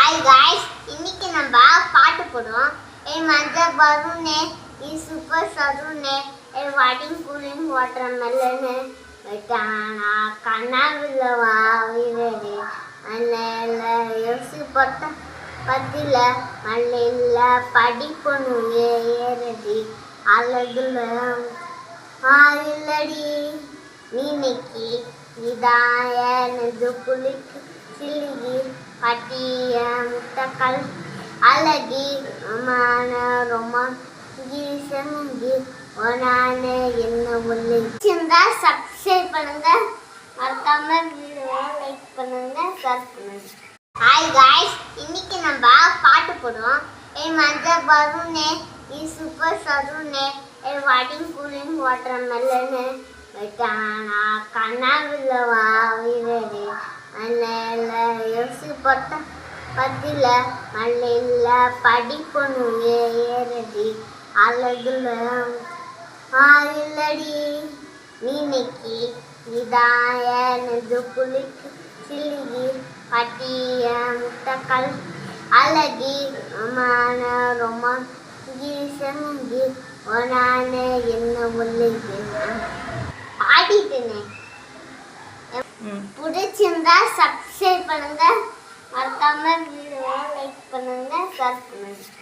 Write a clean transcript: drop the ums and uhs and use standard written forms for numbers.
Hi guys, இன்னைக்கு நம்ம பாட்டு போடுவோம். ஏ மஞ்சள் பலூனே, ஈ சூப்பர் சலூனே, ஏ வாட்டிங் கூலிங் வாட்டர் மெல்லனே, வெட்டானா கண்ணாவில் வாவிரே, அண்ணல யோசி பட்ட பத்தில மல்லில படிப்பனு ஏறடி அழகுல இல்லடி நீனைக்கு இதாய நெஞ்சு குளிக்கு சிலிகி பட்டிய முட்டக்கல் அழகி அம்மான ரொமாங்கி செங்கி ஒனான என்ன ஒன்று சிந்தா சப்ஸ்கிரைப் பண்ணுங்க, மறக்காம வீடியோ லைக் பண்ணுங்க, ஷேர் பண்ணுங்க. ஹாய் காய்ஸ், இன்னைக்கு நம்ம பாட்டு போடுவோம். ஏ மஞ்சள் பலூனே, ஈ சூப்பர் சலூனே, ஏ வாட்டிங் கூலிங் வாட்டர் மெல்லனே, வெட்டானா கண்ணாவில் வாவிரே, அண்ணல யோசி பட்ட பத்தில மல்லில படிப்பனு ஏறடி அழகுல இல்லடி நீனைக்கு இதாய நெஞ்சு குளிக்கு சிலிகி பட்டிய முட்டக்கல் அழகி அம்மான ரொமாங்கி செங்கி ஒனான என்ன ஒன்று பாடிட்டேனே. பிடிச்சிருந்தா சப்ஸ்கிரைப் பண்ணுங்க, மறக்காம வீடியோ லைக் பண்ணுங்க, ஷேர் பண்ணுங்க.